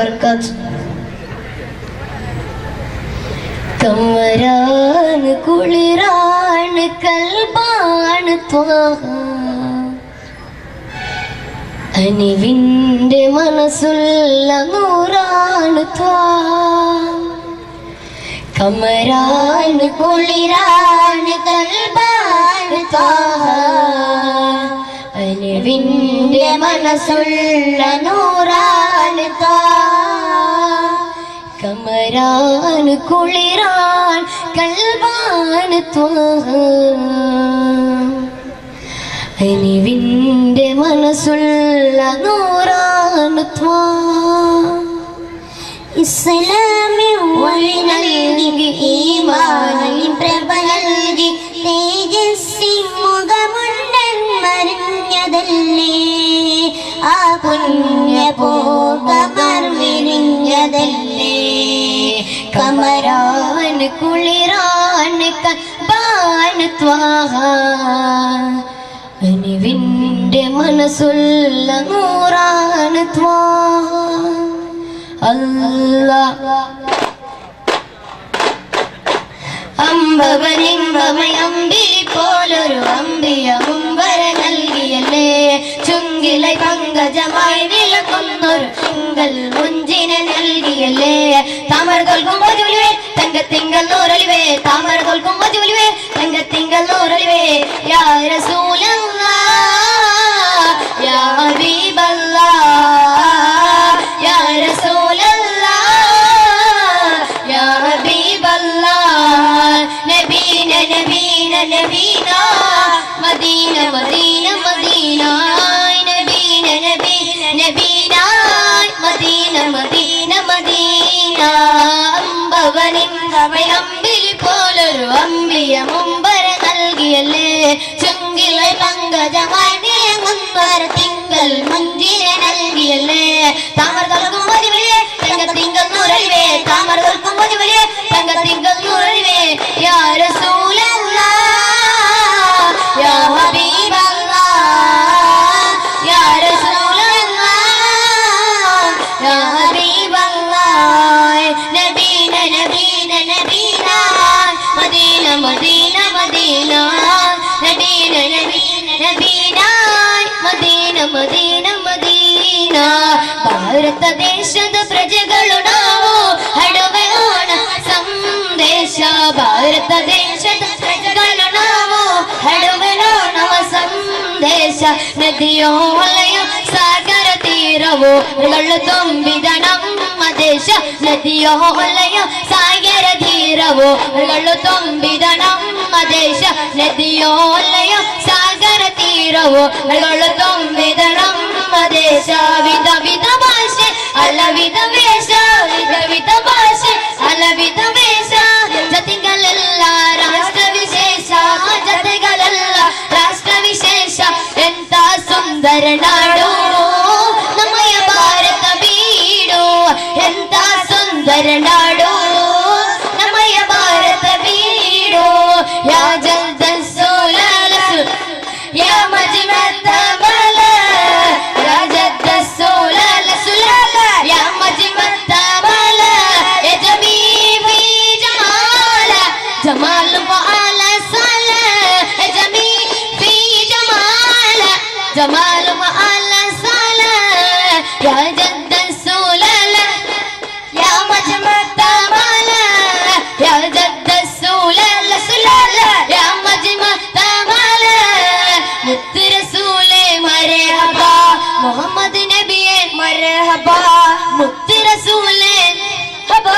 വബറകാതുഹു. കമരാണ് കുളിരാണ് കൽബാണ് ത്വാഹ, അനിവിൻ്റെ മനസ്സുള്ള നൂറാണ് ത്വാഹ. കമരാണ് കുളിരാണ് കൽബാണ് ത്വാഹ, അനിവിൻ്റെ മനസ്സുള്ള നൂറാണ് ത്വാഹ. കമരാണ് കുളിരാൻ കൽബാണ് ത്വാഹ, അനിവിൻ്റെ മനസ്സുള്ള നൂറാണ് ത്വാഹ. ഇസ്ലാമിൽ വഴി നൽകി ഈമാനിൻ പ്രഭ നൽകി തേജസ്സി മുഖമുണ്ടൻ മറിഞ്ഞതല്ലേ, ആ പുണ്യപൂർവ്വമർ വിരിഞ്ഞതല്ലേ. കമരാണ് കുളിരാണ് കൽബാണ് ത്വാഹ, അനിവിൻ്റെ മനസ്സുള്ള നൂറാണ് ത്വാഹ. അല്ലാഹ് അമ്പവനിമ്പമയമ്പിരി പോലൊരു അമ്പിയ മുമ്പര നൽകിയല്ലേ, ചുങ്കിലെ പങ്കജമായി വിളക്കുന്നൊരു തിങ്കൾ മുഞ്ചിനെ നൽകിയല്ലേ. താമര തോൽക്കും വജുലിവേ തങ്കത്തിങ്കൾ നൂറലിവേ, താമര തോൽക്കും വജുലിവേ തങ്കത്തിങ്കൾ നൂറലിവേ. യാ റസൂലല്ലാഹ് യാ ഹബീബല്ലാഹ്, യാ റസൂലല്ലാഹ് യാ ഹബീബല്ലാഹ്. നബീന നബീന നബീന മദീന മദീന മദീന, നബീന നബീന നബീന മദീന മദീന മദീന. അമ്പവനിമ്പമയമ്പിലി പോലൊരു അമ്പിയ മുമ്പര നൽകിയല്ലേ, ചുങ്കിലെ പങ്കജമായി നിലങ്ങുന്നൊരു തിങ്കൾ മുഞ്ചിനെ നൽകിയല്ലേ. താമര തോൽക്കും വജുവിലെ തങ്കത്തിങ്കൾ നൂറലിവേ, താമര തോൽക്കും വജുവിലെ തങ്കത്തിങ്കൾ നൂറലിവേ. യാ റസൂലല്ലാഹ് യാ ഹബീബല്ലാഹ്, യാ റസൂലല്ലാഹ് യാ ഹബീബല്ലാഹ്. നബീന നബീന നബീന മദീന മദീന മദീന, നബീന നബീന നബീന മദീന മദീന മദീന. ഭാരതദേശದ ಪ್ರಜೆಗಳು ನಾವು ಹಡುವೆಯೋಣ ಸಂದೇಶ, ಭಾರತದೇಶದ ಪ್ರಜೆಗಳು ನಾವು ಹಡುವೆಯೋಣ ಸಂದೇಶ. ನದಿಯೋ ಹೊಳೆಯೋ ಸಾಗರ ತೀರವೋ ಗಳು ತುಂಬಿದ ನಮ್ಮ ದೇಶ, ನದಿಯೋ ಹೊಳೆಯೋ ಸಾಗರ ತೀರವೋ ಗಳು ತುಂಬಿದ ನಮ್ಮ ದೇಶ, ನದಿಯೋ ಹೊಳೆಯೋ ಸಾಗರ ತೀರವೋ ಗಳು ತುಂಬಿದ ನಮ್ಮ ದೇಶ. ವಿಧ ವಿಧ ಭಾಷೆ ಹಲವಿಧ ವೇಷ, ವಿಧ ವಿಧ ಭಾಷೆ ಹಲವಿಧ ವೇಷ, ಜತಿಗಳೆಲ್ಲ ರಾಷ್ಟ್ರ ವಿಶೇಷ, ಜತೆಗಳೆಲ್ಲ ರಾಷ್ಟ್ರ ವಿಶೇಷ. ಎಂತ ಸುಂದರ ನಾಡು ನಮ್ಮಯ ಭಾರತ ಬೀಡು, ಎಂತ ಸುಂದರ ನಾಡು ನಮ್ಮಯ ಭಾರತ ಬೀಡು. ಯಾ ಜಲ್ದ ಸೋಲಾಲ ಯಾ ಮಜ್ಮತ ಮಲ, ಯಾ ಜಲ್ದ ಸೋಲಾಲ ಸುಲಾಲ ಯಾ ಮಜ್ಮತ ಮಲ, ಯಾ ಜಮೀಫಿ ಜಮಾಲ ಜಮಾಲ್ ವಆಲ ಸಾಲ, ಯಾ ಜಮೀಫಿ ಜಮಾಲ ಜಮಾಲ್ ವಆಲ ಸಾಲ. ಯಾ ಜಲ್ದ ಸೋಲಾಲ ಯಾ ಮಜ್ಮತ ಮಲ, ಯಾ ಜಲ್ದ സൂലാല സുലാല യാ മജ്മഅ മല. മുത്ത് റസൂലേ മർഹബ, മുഹമ്മദ് നബിയേ മർഹബ, മുത്ത് റസൂലേ ഹബ,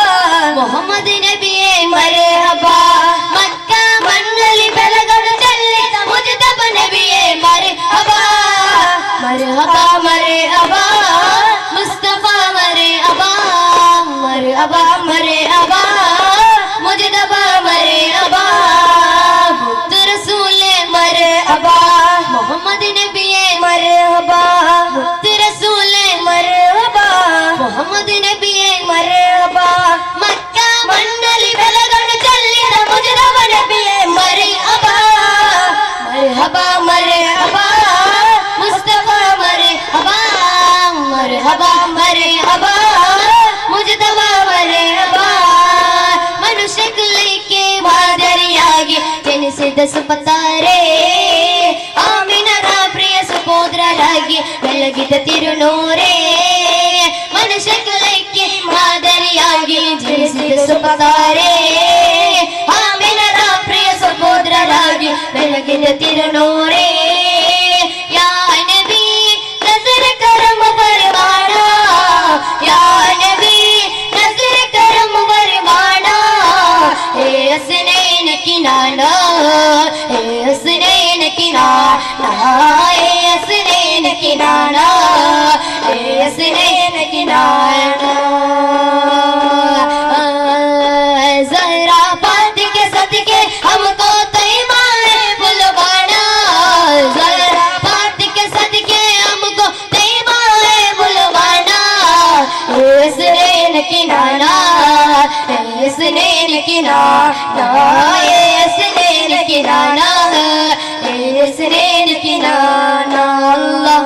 മുഹമ്മദ് നബിയേ മർഹബ. മക്ക മണ്ണിൽ ബലഗഡ് ചൊല്ലിയ മുജ്തബ നബിയേ മർഹബ, മർഹബ മർഹബ മുസ്തഫ മർഹബ, മർഹബ മർഹബ മുജ്തബ മർഹബ. മുത്ത് റസൂലേ മർഹബ, മുഹമ്മദ് നബിയേ മർഹബ, മുത്ത് റസൂലേ മർഹബ, മുഹമ്മദ് നബിയേ മർഹബ. മക്ക മണ്ണിൽ ബലഗഡ് ചൊല്ലിയ മുജ്തബ നബിയേ മർഹബ, മർഹബ മർഹബ മുസ്തഫ മർഹബ, മർഹബ മർഹബ ಜನಿಸಿದ ಸುಪತಾರೆ ಆಮಿನರ ಪ್ರಿಯ ಸುಪೋದ್ರರಾಗಿ ಬೆಳಗಿದ ತಿರುನೂರೇ ಮನುಷ್ಯ ಕುಲಕ್ಕೆ ಮಾದರಿಯಾಗಿ ಜನಿಸಿದ ಸುಪತಾರೆ ಆಮಿನರ ಪ್ರಿಯ ಸುಪೋದ್ರರಾಗಿ ಬೆಳಗಿದ ತಿರುನೂರೇ ಯಾ ನಬಿ ನಜರ ಕರಮ ಬರವಾಣ ಯಾ ನಬಿ नजर करम वरवाना हे हसनैन की नाना हे हसनैन की नाना हे हसनैन की नाना हे हसनैन की नाना जरा बात के सदके हमको तैमा है बुलवाना जरा बात के सदके हमको तैमा है बुलवाना हसनैन की नाना हसनैन की नाना हसनैन की नाना हसनैन की नाना अल्लाह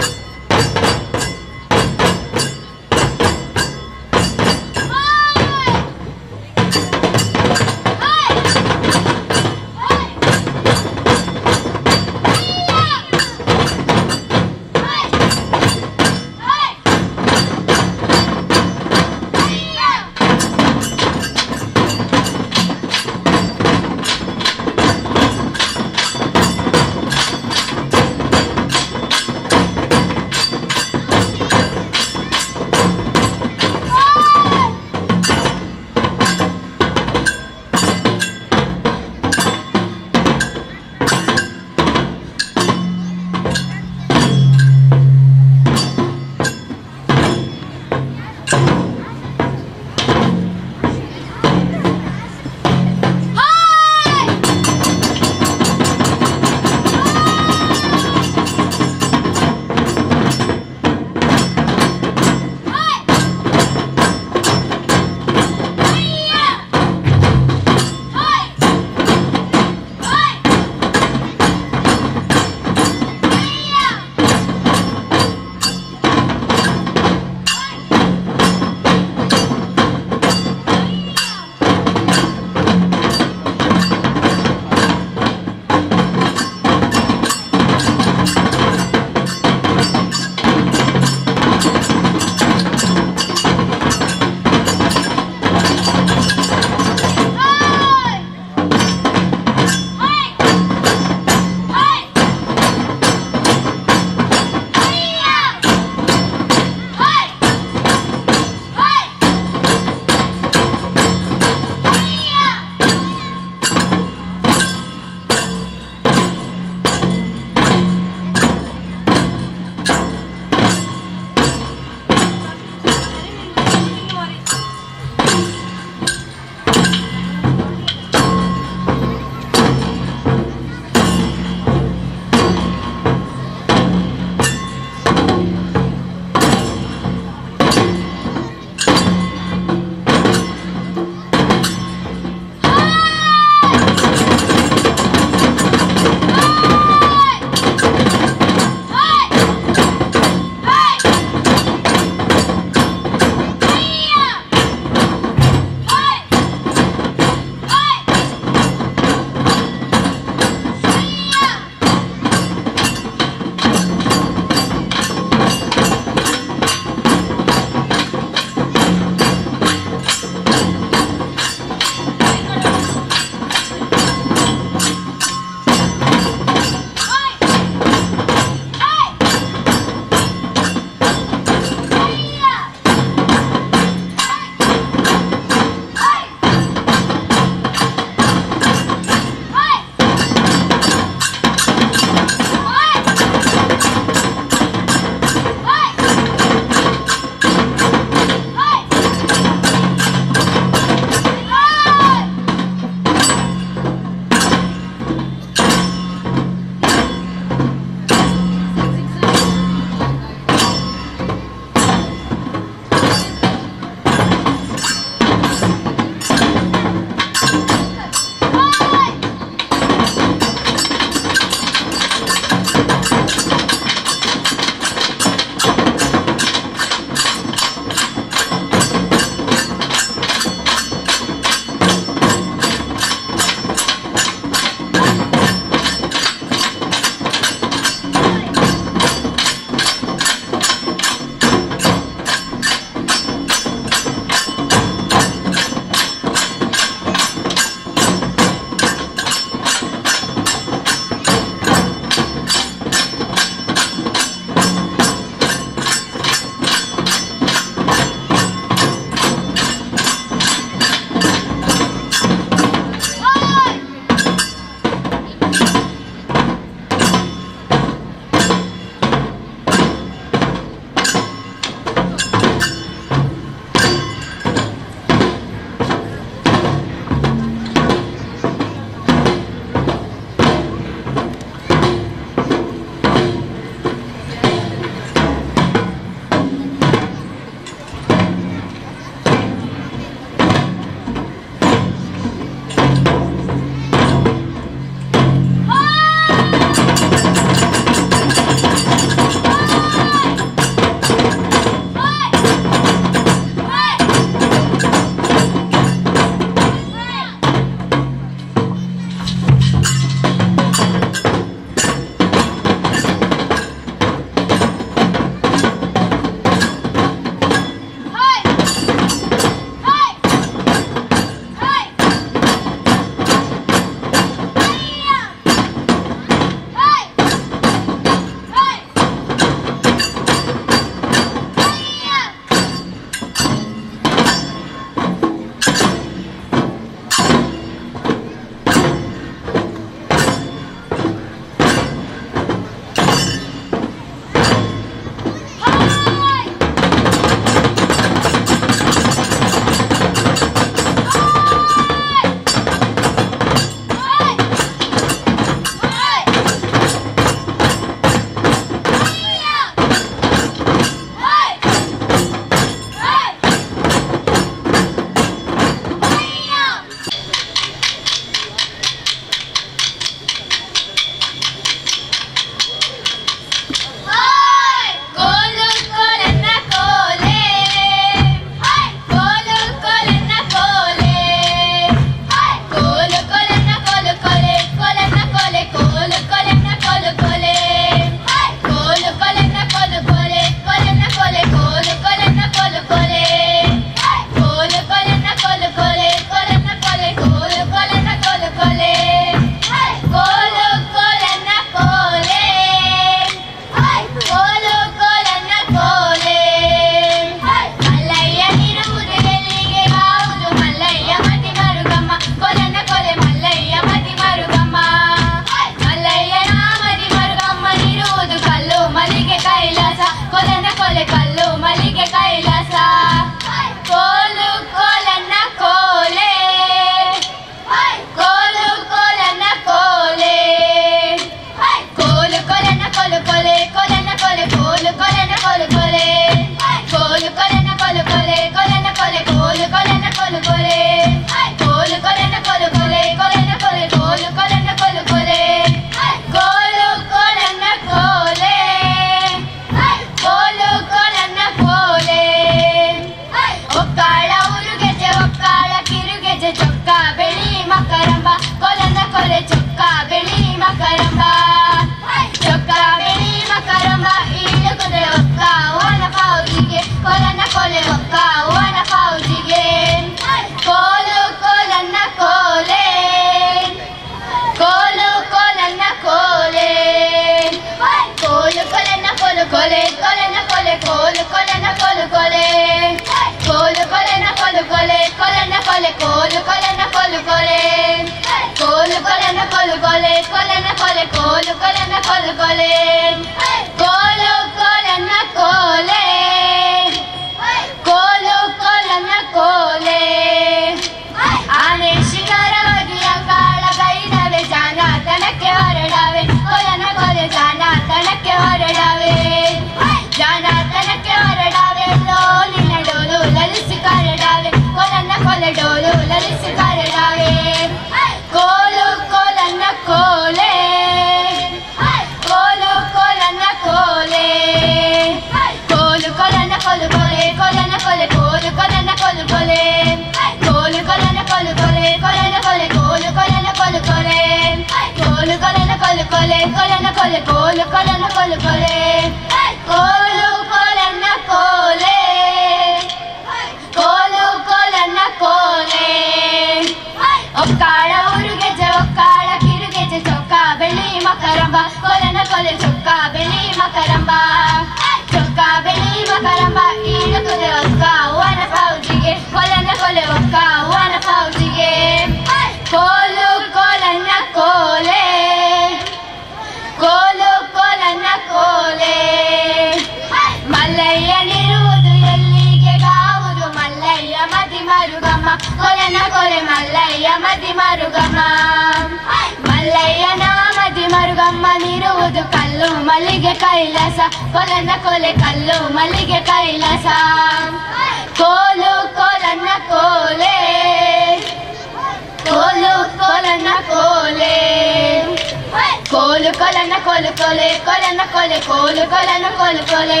ಕೊಲನ ಕೊಲು ಕೊಲೆ ಕೊಲನ ಕೊಲೆ ಕೋಲು ಕೊಲನ ಕೊಲು ಕೊಲೆ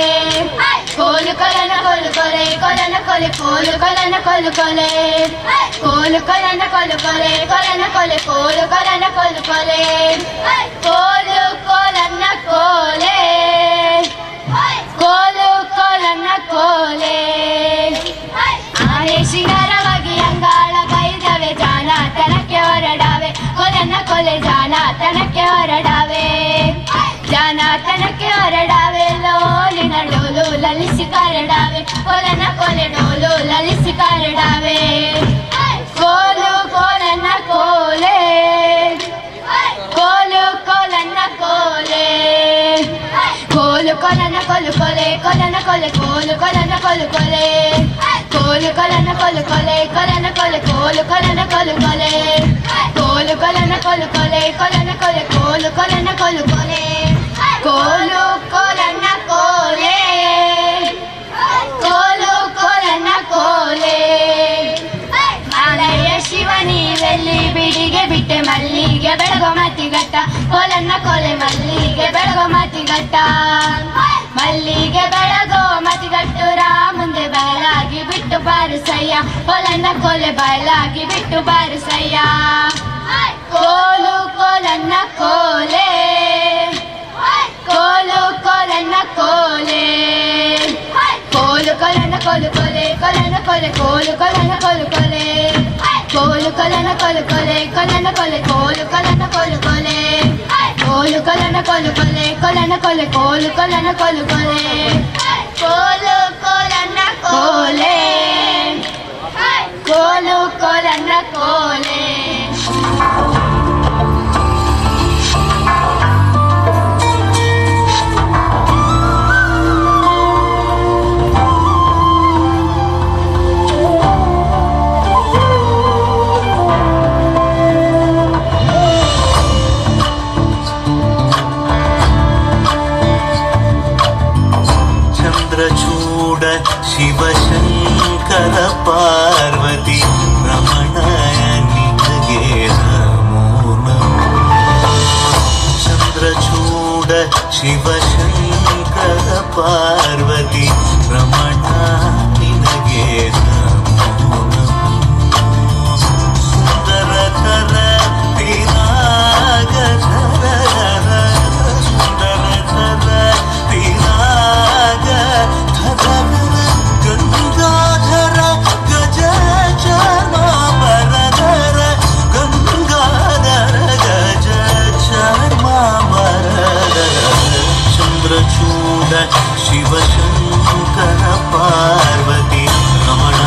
ಕೋಲು ಕೊಲನ ಕೊಲು ಕೊಲೆ ಕೊಲನ ಕೊಲೆ ಕೋಲು ಕೊಲನ ಕೊಲು ಕೊಲೆ ಕೋಲು ಕೊಲನ ಕೊಲು ಕೊಲೆ ಕೊಲನ ಕೊಲೆ ಕೋಲು ಕೊಲನ ಕೊಲು ಕೊಲೆ ಕೋಲು ಕೊಲನ ಕೋಲೆ ಕೋಲು ಕೊಲನ ಕೋಲೆ ಆನೆ ಶಿಂಗಾರವಾಗಿ ಅಂಗಾಳ ಕೈದವೆ ಜಾನ ತನಕ್ಕೆ ಹೊರಡಾವೆ ಕೊಲನ ಕೊಲೆ ಜಾನ ತನಕ್ಕೆ ಹೊರಡಾವೆ ಜಾನ ತನಕ್ಕೆ ಹೊರಡಾವೆ ಲೋಲಿನ ಡೋಲು ಲಲಿಸಿ ಕರಡಾವೆ ಕೊಲನ ಕೊಲೆ ಡೋಲು ಲಲಿಸಿ ಕರಡಾವೆ ಕೋಲು ಕೋಲನ ಕೋಲೆ ಕೋಲು ಕೋಲನ ಕೋಲೆ ಕೋಲು ಕೊಲನ ಕೊಲು ಕೊಲೆ ಕೊಲನ ಕೊಲೆ ಕೋಲು ಕೊಲನ ಕೊಲು ಕೊಲೆ ಕೋಲು ಕೊಲನ ಕೊಲು ಕೊಲೆ ಕೊಲನ ಕೊಲೆ ಕೋಲು ಕೊಲನ ಕೊಲು ಕೊಲೆ ಕೋಲು ಕೊಲನ ಕೊಲು ಕೊಲೆ ಕೊಲನ ಕೊಲೆ ಕೋಲು ಕೊಲನ ಕೊಲು ಕೊಲೆ ಕೋಲು ಕೊಲನ ಕೋಲೆ ಕೋಲು ಕೊಲನ ಕೋಲೆ ಮಾಲಯ ಶಿವನೀರಲ್ಲಿ ಬಿಡಿಗೆ ಬಿಟ್ಟೆ ಮಲ್ಲಿಗೆ ಬೆಳಗೋ ಮಾತಿಗಟ್ಟ ಕೋಲನ್ನ ಕೊಲೆ ಮಲ್ಲಿಗೆ ಬೆಳಗೋ ಮಾತಿಗಟ್ಟ ಮಲ್ಲಿಗೆ ಬೆಳಗೋ ಮಾತಿಗಟ್ಟು ಮುಂದೆ ಬಯಲಾಗಿ ಬಿಟ್ಟು ಬಾರಿಸಯ್ಯ ಕೋಲನ್ನ ಕೊಲೆ ಬಯಲಾಗಿ ಬಿಟ್ಟು ಬಾರಿಸಯ್ಯ ಕೋಲು ಕೋಲನ್ನ ಕೋಲೆ ಕೋಲು ಕೋಲನ್ನ ಕೋಲೆ ಕೋಲು ಕೊಲನ ಕೊಲು ಕೊಲೆ ಕೊಲನ ಕೊಲೆ ಕೋಲು ಕೊಲನ ಕೊಲು ಕೊಲೆ ಕೋಲು ಕೊಲನ ಕೊಲು ಕೊಲೆ ಕೊಲನ ಕೊಲೆ ಕೋಲು ಕೊಲನ ಕೊಲು ಕೊಲೆ ಕೋಲು ಕೊಲನ ಕೊಲು ಕೊಲೆ ಕೊಲನ ಕೊಲೆ ಕೋಲು ಕೊಲನ ಕೊಲು ಕೊಲೆ ಕೋಲು ಕೊಲನ ಕೋಲೆ ಕೋಲು ಕೊಲನ ಕೋಲೆ ಚಂದ್ರಚೂಡ ಶಿವಶಂಕರ ಪಾರ್ವತಿ ರಮಣ ನಿನಗೆ ನಮೋ ನಮೋ ಚಂದ್ರಚೂಡ ಶಿವಶಂಕರ ಪಾರ್ವತಿ ರಮಣ ನಿನಗೆ ನಮೋ ನಮೋ ಸುಂದರಕರ ಪಿನಾಗ ಧರ ಸುಂದರಕರ ಪಿನಾಗ ಗಂಗಾಧರ ಗಜ ಚಾರ್ಮಾಂಬರಧರ ಗಂಗಾಧರ ಗಜ ಚಾರ್ಮಾಂಬರಧರ ಚಂದ್ರಚೂಡ ಶಿವಶಂಕರ ಪಾರ್ವತಿ ರಮಣ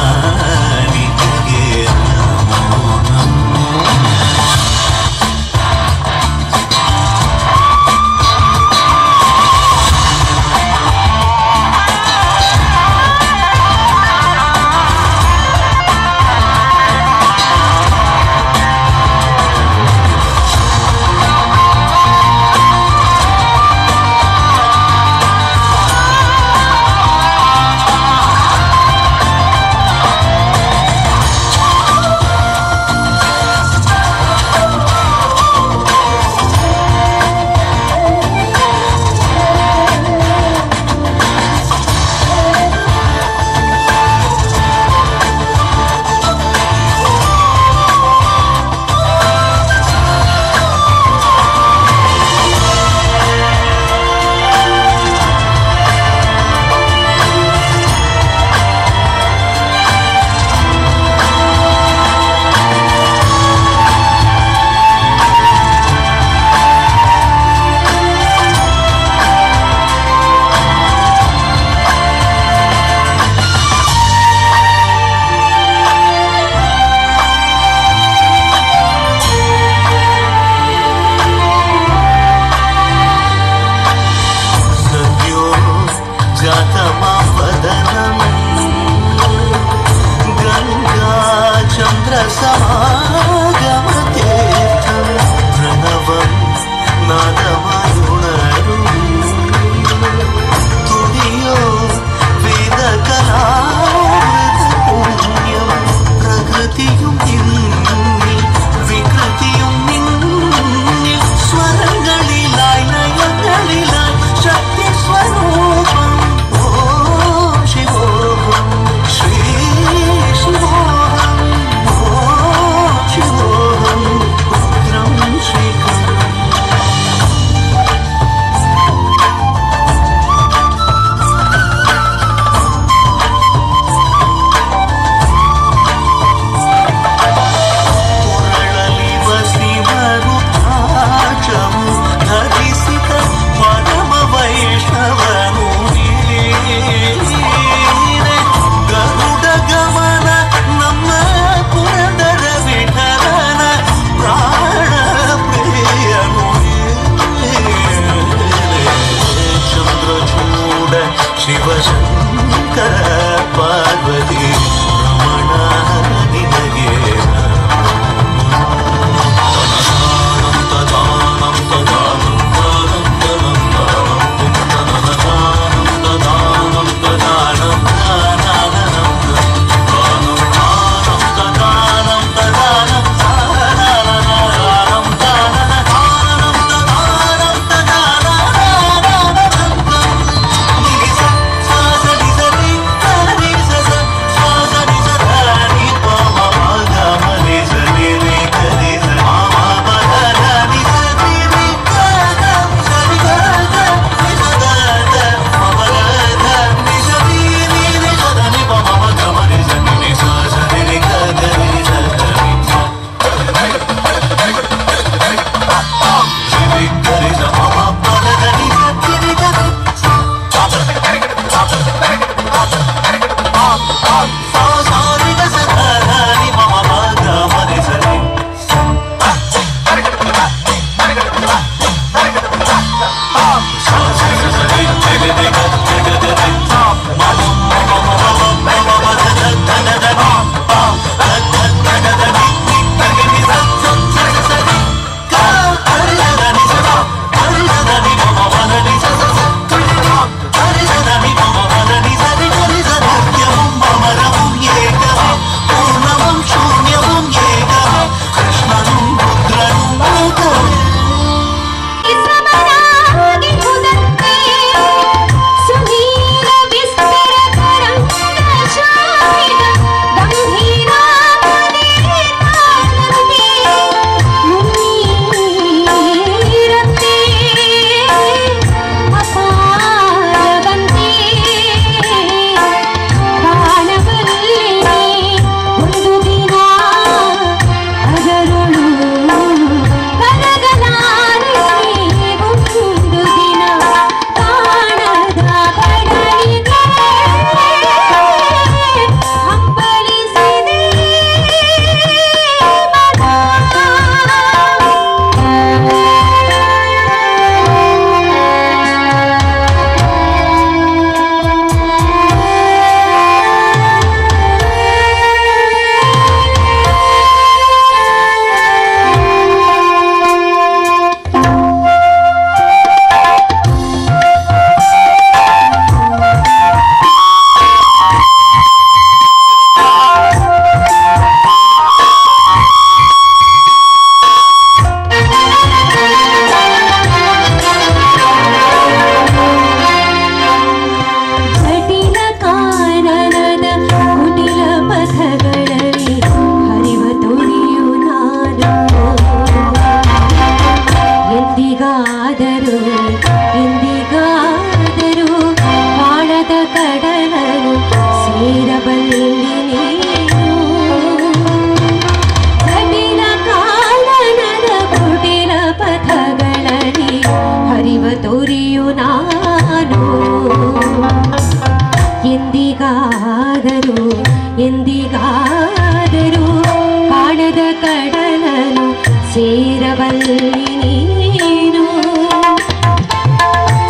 ಸೇರಬಲ್ಲೆ ನೀನು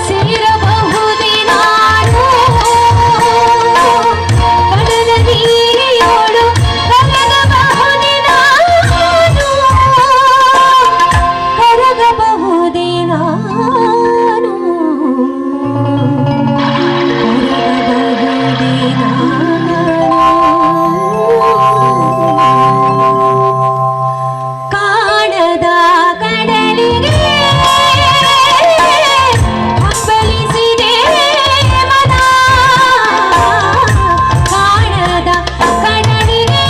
ಸೇರಬಹುದೇ ನಾನು ಕಡಲ ನೀರಿಯೋಳು ಕರಗಬಹುದೇ ನಾನು ಕರಗಬಹುದೇ ನಾನು ಕರಗಬಹುದೇ ಕಾಣದ ಕಡಲಿಗೆ ಹಂಬಲಿಸಿದೆ ಮನ ಕಾಣದ ಕಡಲಿಗೆ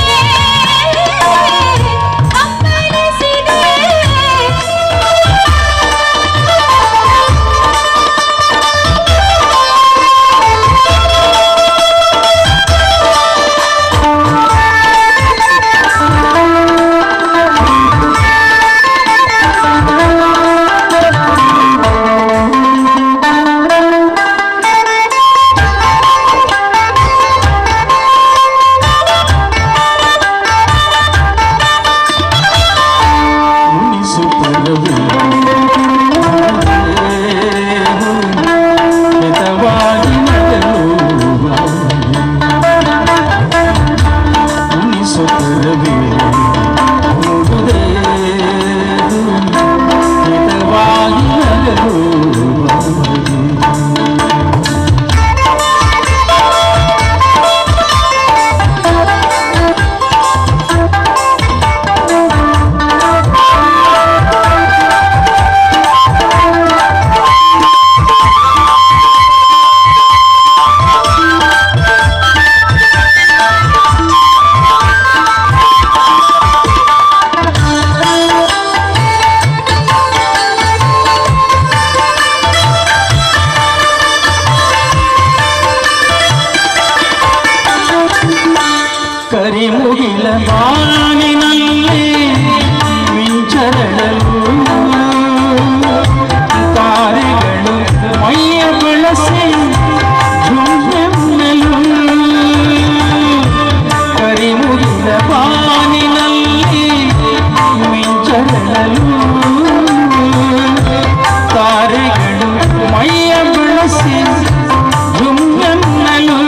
ಹಂಬಲಿಸಿದೆ ಕರಿಮುಗಿಲ ಬಾನಿನಲ್ಲಿ ಮಿಂಚರಳಲು ತಾರೆಗಳು ಮೈಯ ಬಳಸಿ ಝುಮ್ಮೆಮ್ಮಲು ಕರಿಮುಗಿಲ ಬಾನಿನಲ್ಲಿ ಮಿಂಚರಳಲು ತಾರೆಗಳು ಮೈಯ ಬಳಸಿ ಝುಮ್ಮೆಮ್ಮಲು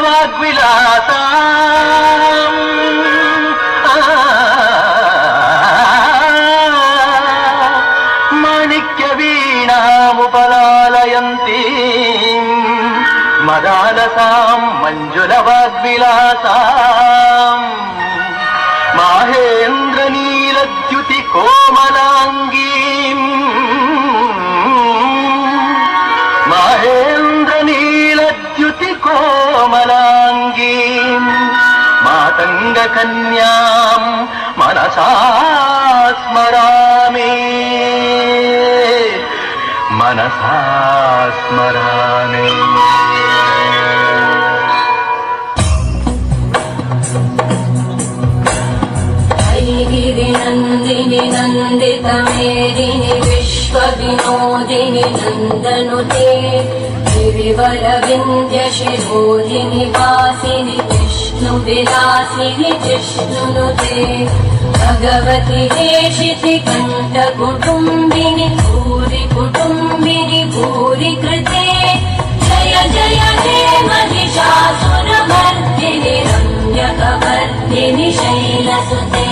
ವಾಗ್ವಿಲಾಸ ಮಾಣಿಕ್ಯ ವೀಣಾಮುಪಲಾಲಯಂತಿ ಮದಾಲಸಾಂ ಮಂಜುಲ ವಾಗ್ವಿಲಾಸಾಂ ಮಾಹೇಂದ್ರ ನೀಲದ್ಯುತಿ ಕೋಮಲಾಂಗೀಂ ಮಹೇಂದ್ರ ನೀಲದ್ಯುತಿ ಕೋಮಲಾಂಗೀಂ ಮಾತಂಗ ಕನ್ಯಾಂ ಮನಸಾ ಸ್ಮರಾಮಿ ಮನಸಾ ಸ್ಮರಾಮಿ. गिरिनन्दिनि नन्दितमेदिनि विश्वविनोदिनि नन्दनुते गिरिवरविन्द्यशिरोदिनि वासिनि विष्णुविलासिनि जिष्णुनुते भगवति हेशिति कण्ठकुटुम्बिनि भूरि कुटुम्बिनि भूरि कृते जय जय हे महिषासुरमर्दिनि रम्यकवर्दिनि शैलसुते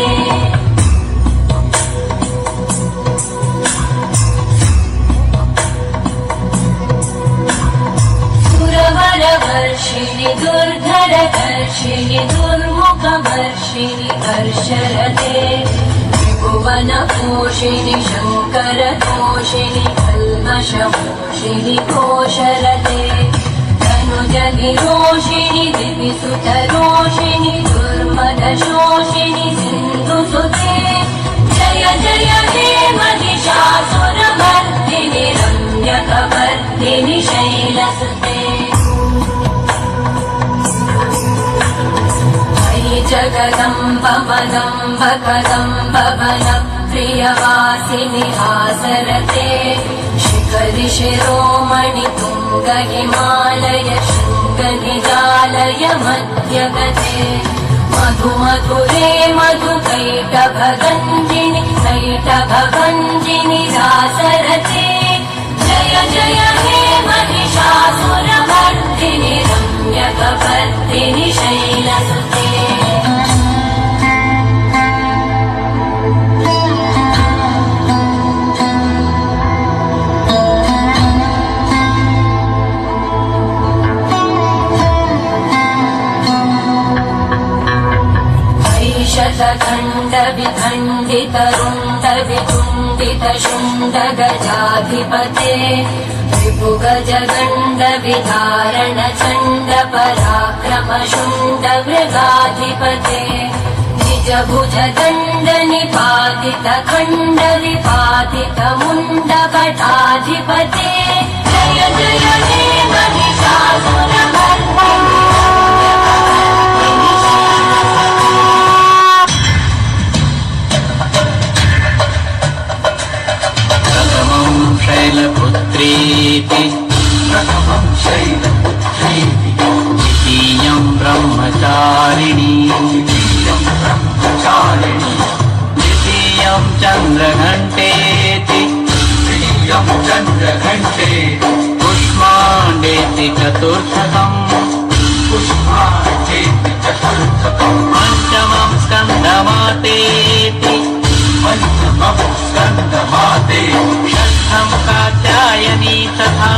सुरवरवर्षिणि दुर्धरदर्शिनि दुर्मुखवर्षिणि हर्षरते त्रिभुवनपोषिणि शङ्करतोषिणि कल्मषमोषिणि घोषरते तनुजनिरोषिणि दिविसुतरोषिणि दुर्मदशोषिणि सिन्धुसुते जय जय हे महिषासुरमर्दिनि रम्यकवर्दिनि शैलसुते जगदम्ब मदम्ब कदम्ब वन प्रियवासिनि हासरते शिखरि शिरोमणि तुङ्ग हिमालय शृङ्ग निजालय मध्यगते मधु मधुरे मधु कैटभगञ्जिनि कैटभगञ्जिनि रासरते जय जय हे महिषासुरमर्दिनि रम्यकवर्दिनि शैलसुते शतखण्ड विखण्डित रुण्ड विचुण्डित शुण्ड गजाधिपते रिपुगज गण्ड विधारण चण्ड पराक्रम शुण्ड मृगाधिपते निज भुज दण्ड निपातित खण्ड विपातित मुण्ड भटाधिपते जय जय हे महिषासुरमर्दिनि शैलपुत्रीति प्रथमं शैलपुत्रीति द्वितीयं ब्रह्मचारिणी द्वितीयं चन्द्रघण्टेति पुष्माण्डेति चतुर्थकम् पञ्चमं स्कन्दमातेति षष्ठं कात्यायनी तथा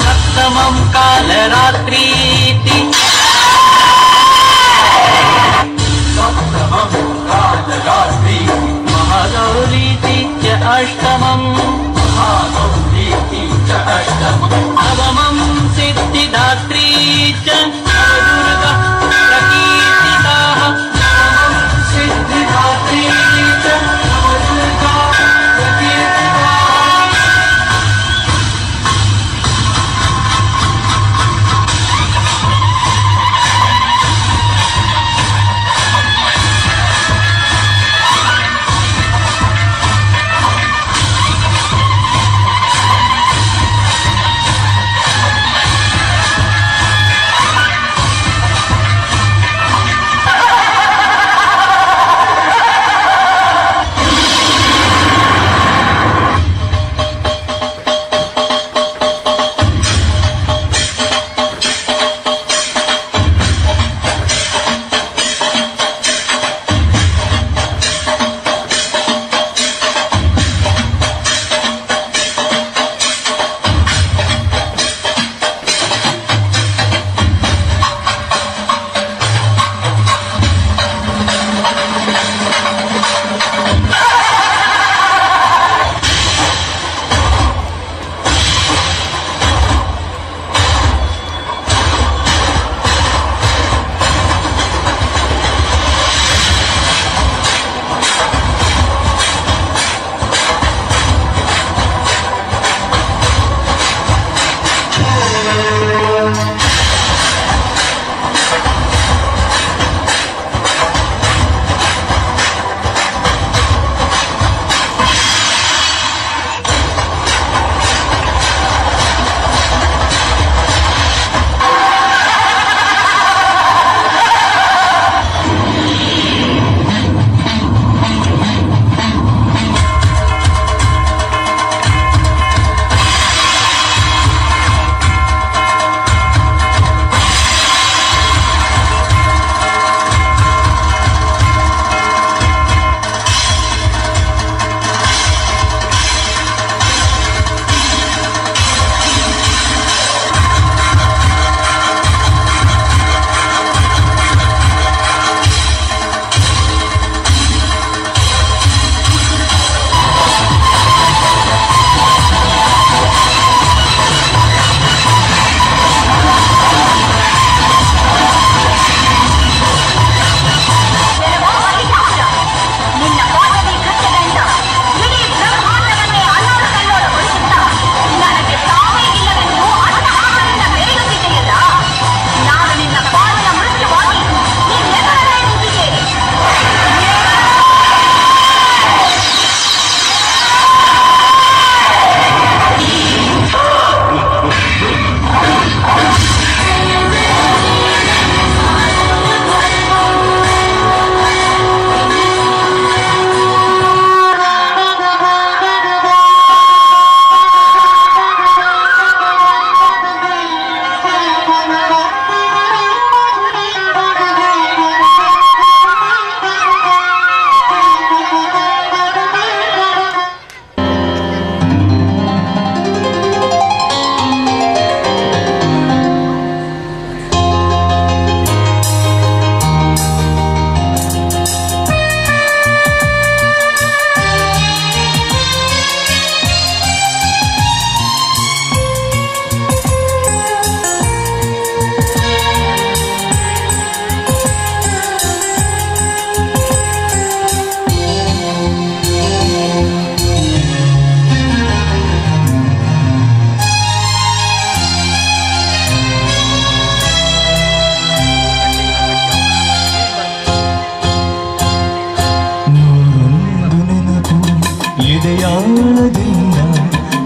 सप्तमं कालरात्रीति महागौरीति च अष्टमम् नवमं सिद्धिदात्री च दुर्गा प्रकीर्तिताः सिद्धिदात्री च दुर्गा प्रकीर्तिताः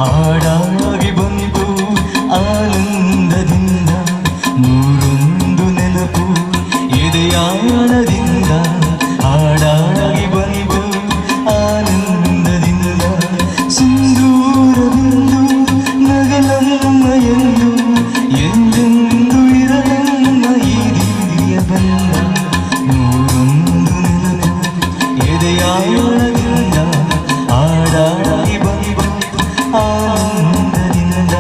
ಹಾಡಾಗಿ ಬಂತು ಆನಂದದಿಂದ ನೂರೊಂದು ನೆನಪು ಎದೆಯಾಳದಿಂದ ಹಾಡಾಗಿ ಬಂತು ಆನಂದದಿಂದ ಸಿಂಧೂರವೆಂದು ನಗಲಮ್ಮ ಎಂದು ಎಂದೆಂದು ಇರಲಮ್ಮ ಈ ದಿವ್ಯ ಬಂದ ನೂರೊಂದು ನೆನಪು ಎದೆಯಾಳದಿಂದ ಹಾಡಾಗಿ ಬಂತು ಆನಂದದಿಂದ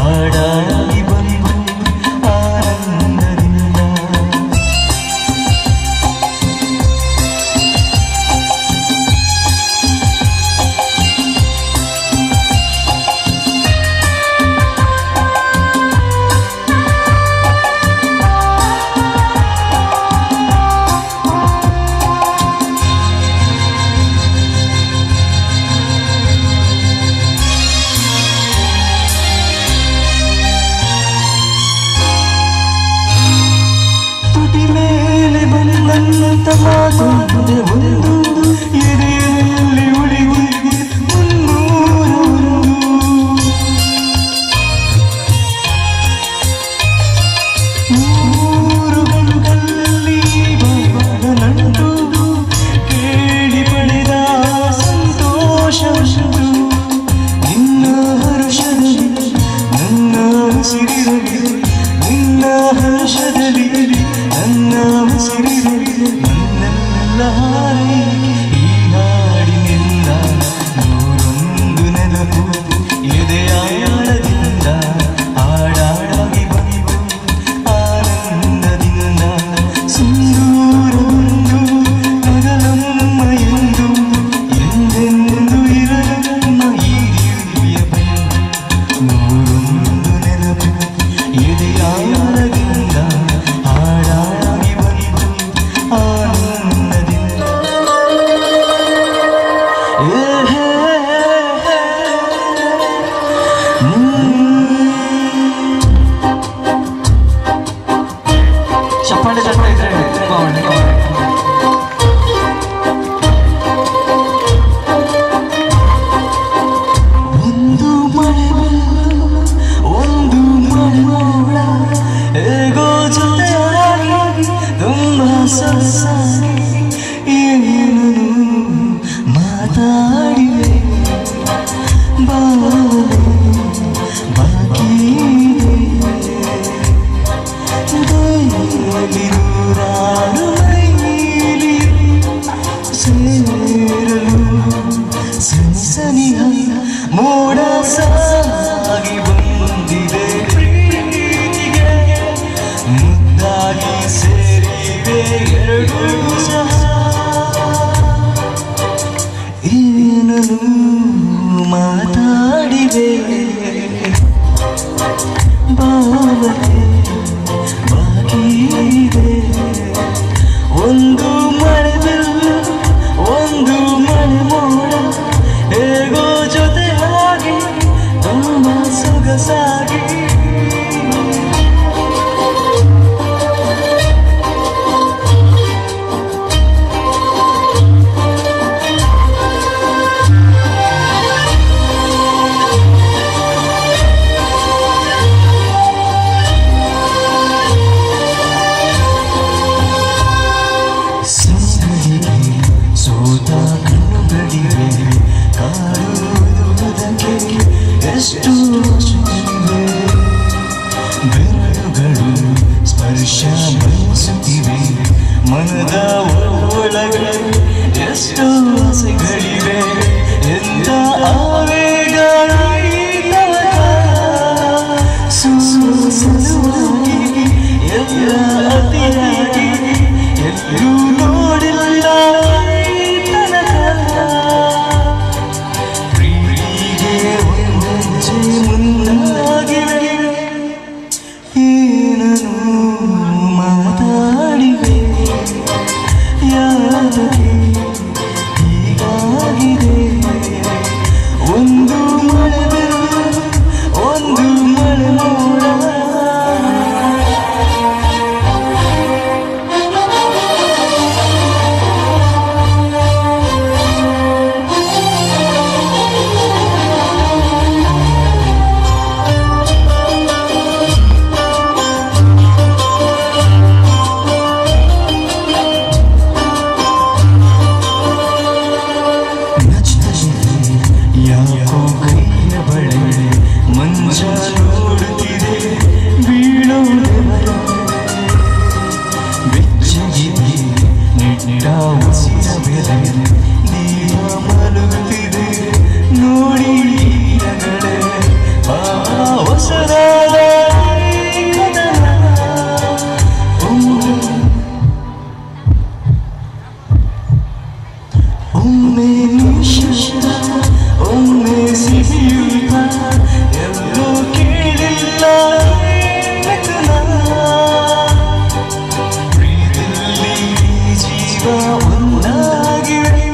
ಹಾಡಾಗಿ ಬಂದು ಆನಂದದಿಂದ ಬಂದಂತ ಮಾತು ಒಂದು ಎದೆಯಲ್ಲಿ ಉಳಿದು ಮೂರು ಗಂಟಲ್ಲಿ ಬಾಬಾದ ನಂಟು ಕೇಳಿ ಪಡೆದ ಸಂತೋಷ ನಿನ್ನ ಹರುಷದಲ್ಲಿ ನನ್ನ ಉಸಿರಿರಲಿ ನಿನ್ನ ಹರ್ಷದಲ್ಲಿ ನನ್ನ ಉಸಿರಿರಲಿ ನನ್ನೆಲ್ಲ ಈ ಹಾಡಿನಿಂದ ನೂರೊಂದು ನೆನಪು ಎದೆಯಾಳದಿಂದ ಹಾಡಾಗಿ ಬಂದು ಆನಂದದಿಂದ ಸಿಂಧೂರವೊಂದು ನಗಲಮ್ಮ ಎಂದು ಎಂದೆಂದು ಇರಲಮ್ಮ ಈ ದಿವ್ಯ ಬಂದು ನೂರೊಂದು ನೆನಪು ಎದೆಯಾಳದಿಂದ ಹಾಡಾಗಿ ಬಂದು ಆನಂದದಿಂದ ಚಪ್ಪಾಳೆ ಚಪ್ಪಾಳೆ ಇದ್ರೆ ಒಂದು ಮಳೆ ಒಂದು ಮಳೆ ಹೇಗೋ ಜೊತೆಯಾಗಿ ತುಂಬ ಸೊಗಸಾಗಿ ಏನು ಮಾತಾಡಿವೆ ಬಾಳೆ ಬಾಕಿ ನೂರಾರು ಮೈಲಿ ಸೇರಲು ಸನಿಹ ಮೋಡ ಸಾಗಿ ಬಂದಿದೆ ಪ್ರೀತಿಗೆ ಮುದ್ದಾಗಿ ಸೇರಿವೆ ಎರಡು ಸಹ ಏನನು ಮಾತಾಡಿವೆ ಬಾಳೆ ಬಾಕಿ ಇದೆ ಒಂದು ಮಳೆ ಒಂದು ಮಳೆ ಮೋಡ ಹೇಗೋ ಜೊತೆ ಹಾಗೆ ತುಂಬ ಸೊಗಸಾಗಿ ವರ್ಷ ಬಯಸುತ್ತಿವೆ ಮನದ ಒಳಗೆ ಎಷ್ಟೋ ಆಸೆಗಳಿವೆ ಎಂತ ಆವೇಗ ಸಲುವಾಗಿ ಎಲ್ಲ ಅತಿಯಾಗಿ ಎಲ್ಲೂ ನೋಡಿಲ್ಲ ತನಕ ಪ್ರೀತಿಗೆ ಒಂದೆಂಚೆ ಮುಂದಾಗಿವೆ ಏನನು ಮಾತಾಡಿವೆ ಯಾರಿಗೆ ಹೀಗಾಗಿದೆ ಒಂದು ಮಳೆ ಒಂದು ಮಳೆ ಮೋಡ ಯಾಕೋ ಕೈಯ ಬಳೆ ಮಂಜ ನೋಡುತ್ತಿದೆ ಬೀಳೋದವರ ಬೆಚ್ಚಗಿದೆ ನೆಟ್ಟ ಉಸಿರ ಬೆಲೆ ದೀಪ ಮಲಗುತ್ತಿದೆ ನೋಡಿ ನಗಡೆ ಹೊಸದಾದ ಒಮ್ಮೆ ನಿಶ್ಚಿತ ಒಮ್ಮೆ ಸಿಹಿಯುತ ಎಲ್ಲೋ ಕೇಳಿಲ್ಲ ಪ್ರೀತಿಯಲ್ಲಿ ಜೀವ ಒಂದಾಗಿವೆ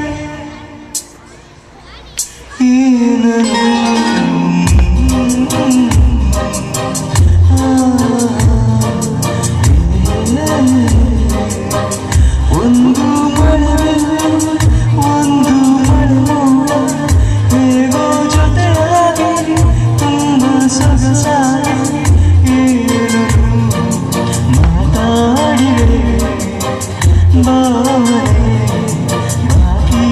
ಒಂದು ಮಳೆ ಒಂದು ಮಳೆ ಮೋಡ ಹೇಗೋ ಜೊತೆಯಾಗಿ ತುಂಬ ಸೊಗಸಾಗಿ ಏನೂ ಮಾತಾಡಿವೆ ಭಾವನೆ ಬಾಕಿ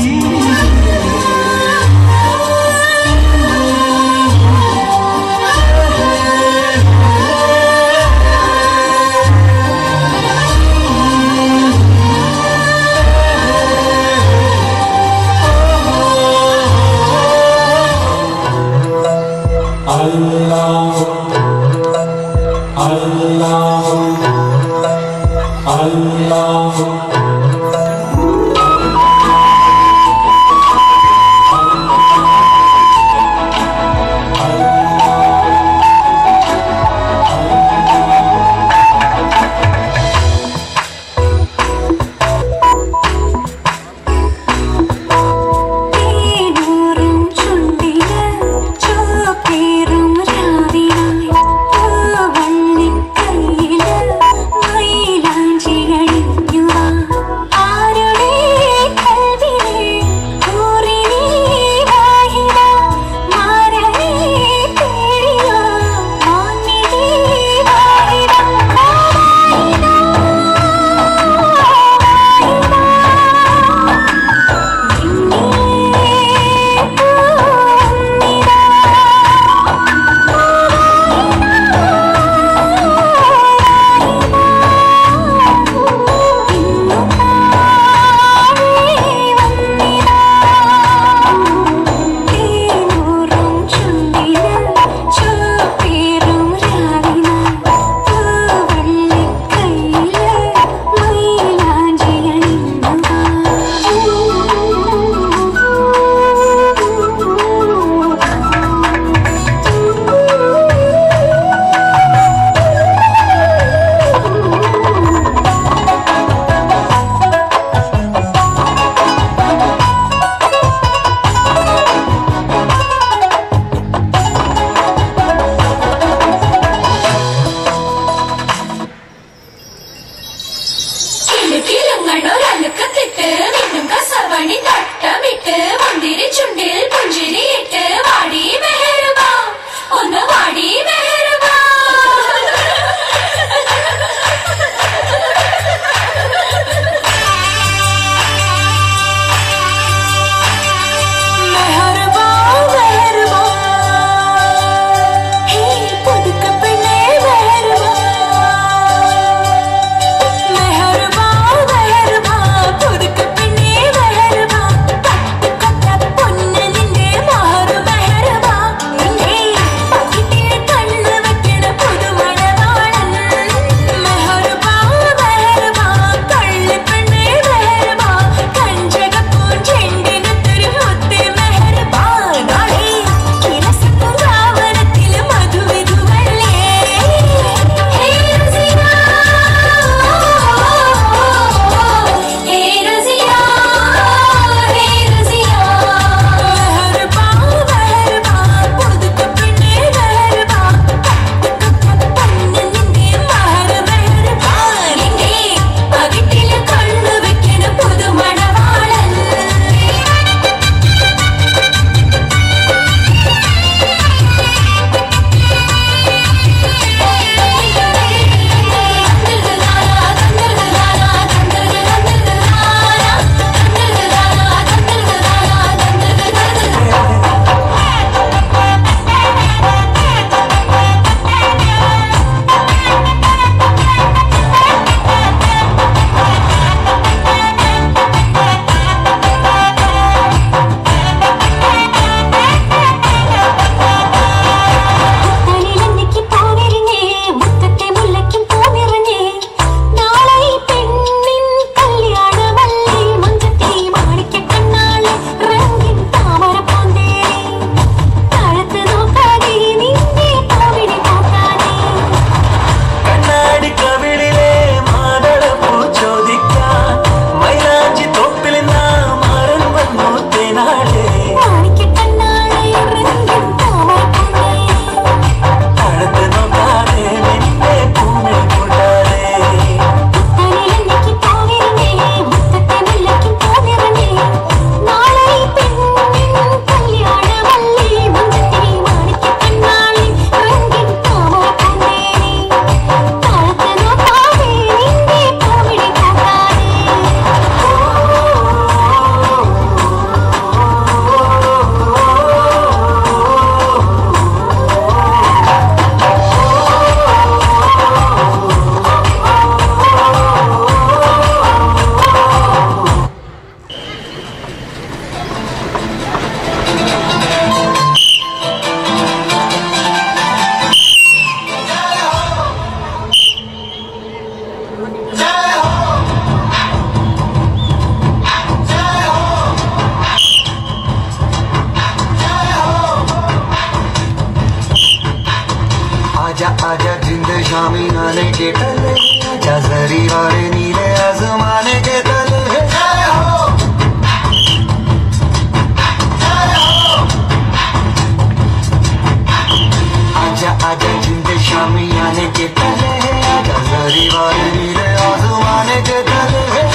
आजा आजा जिंद शामी आने के तले, आजा जरी वाले नीले आसमाने के तले। आजा आजा जिंद शामी आने के तले, आजा जरी वाले नीले आसमाने के तले।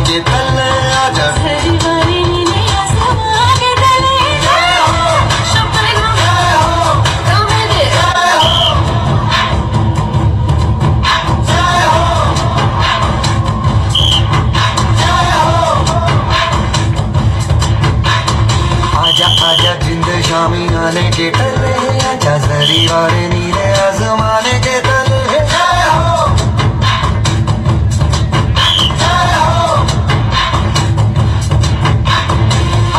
के तले आजा आजा आजा जिंद शामी आने के तले आजा जरी वाले नीले आसमाने के तले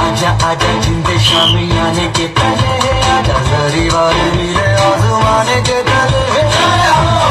आजा आजा जिंद शामी आने के तले आजा जरी वाले नीले आसमाने के तले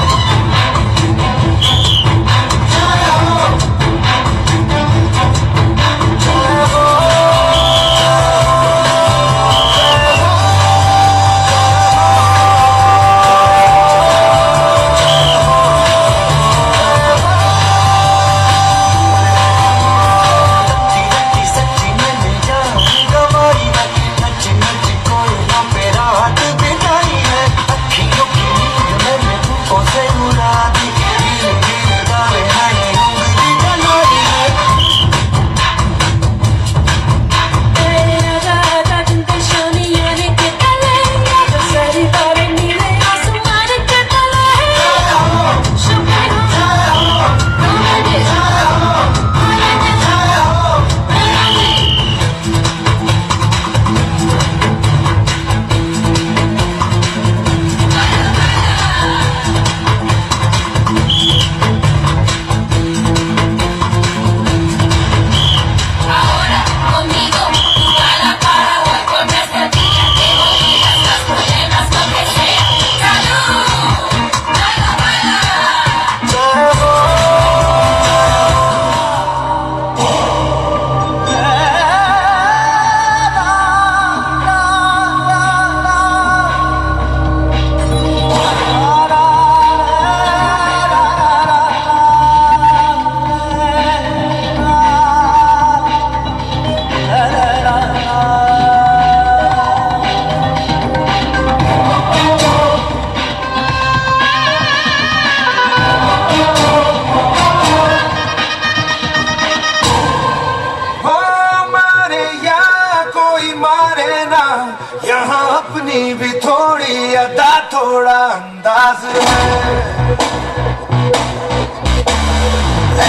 अपनी भी थोड़ी अदा थोड़ा अंदाज है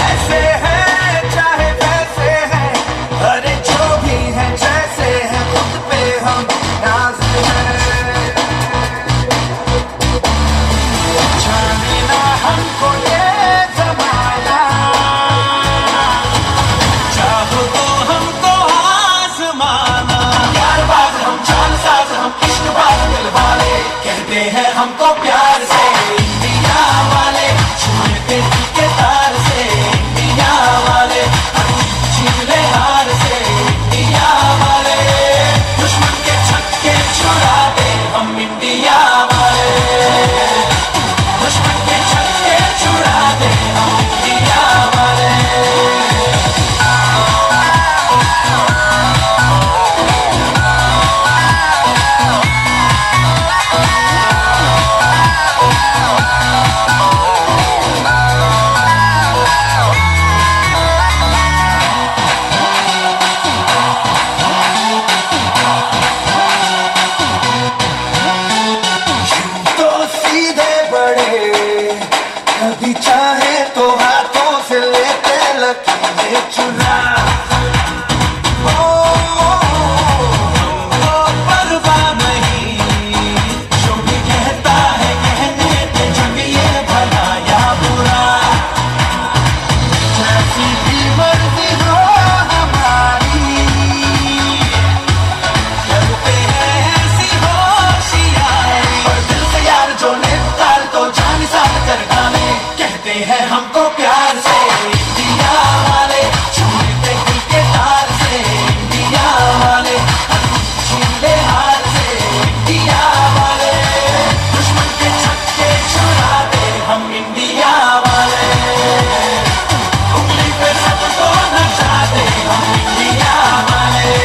ऐसे है चाहे वैसे है अरे जो भी है जैसे है खुद पे हम नाज है जाने ना हमको ये जमाना चाहो तो हमको आसमाना प्यार बाज हम जान साज हम इश्क बाज दिल वाले कहते हैं हमको प्यार से इंडिया वाले छूते के तार से इंडिया वाले छीले हार से इंडिया वाले दुश्मन के छक्के छुड़ा दे हम इंडिया वाले दुश्मन के छक्के छुड़ा दे हम इंडिया वाले तो सीधे बड़े कभी चाहे तो हाथों से लेते लकीरें चुरा हमको परवाह नहीं जो भी कहता है कहने दे जग ये भला या बुरा जैसी भी मर्जी हो हमारी करते हैं ऐसी होशियारी और दिल से यार जो निकाल तो जान साथ कर डाले कहते हैं हमको प्यार से इंडिया वाले छूते दिल के तार से इंडिया वाले छीले हार से इंडिया वाले दुश्मन के छक्के छुड़ा दे हम इंडिया वाले उंगली पे सबको नचा दे हम इंडिया वाले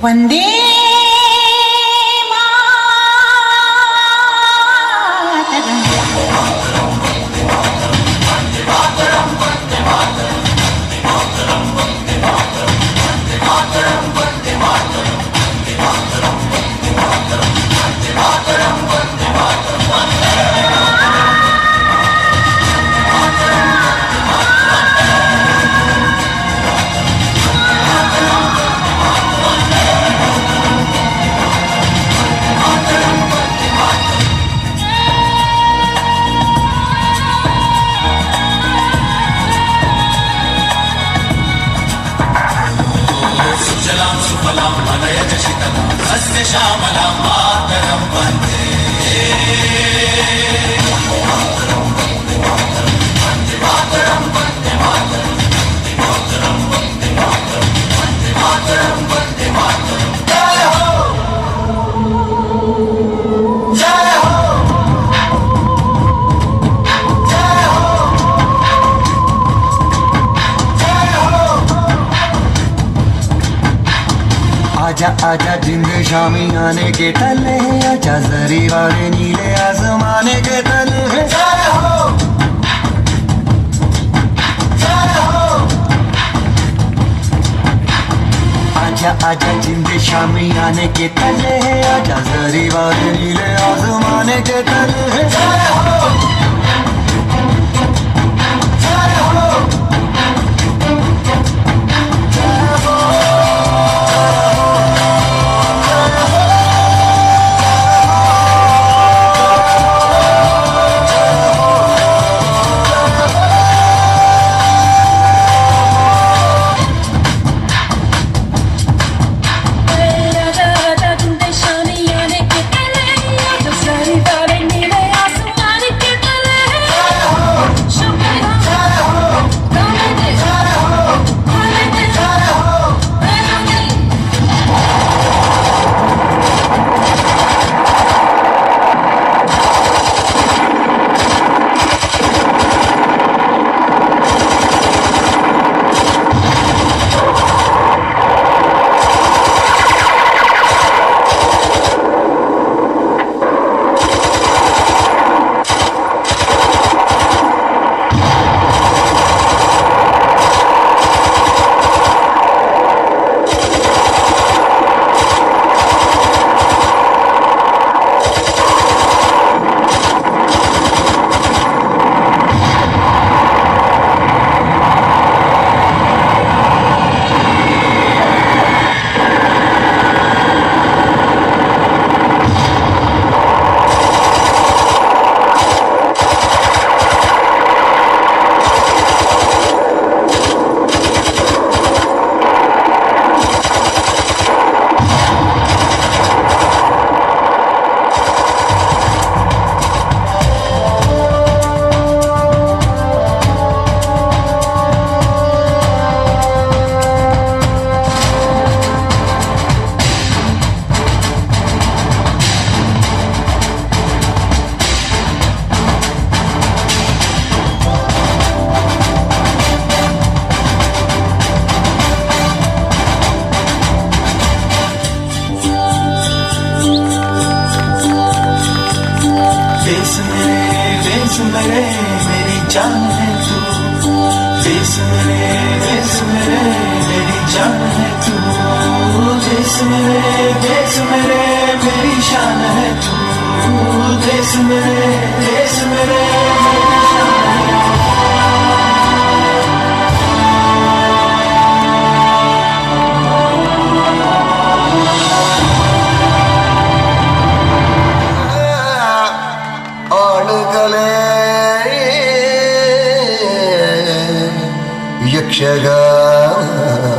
वंदे सुजलां सुफलां मलयज शीतलां सस्य श्यामलां मातरं वन्दे जय हो जय हो जय हो जय हो आजा आजा जिंद शामी आने के तले आजा जरी वाले नीले आसमाने के तले जय हो जय हो आजा आजा जिंद शामी आने के तले आजा जरी वाले नीले आसमाने के तले जय हो जय हो Shani, देश मेरे मेरी जान है तू, देश मेरे मेरी शान है तू, देश मेरे मेरी शान है। ಯಕ್ಷಗಾನ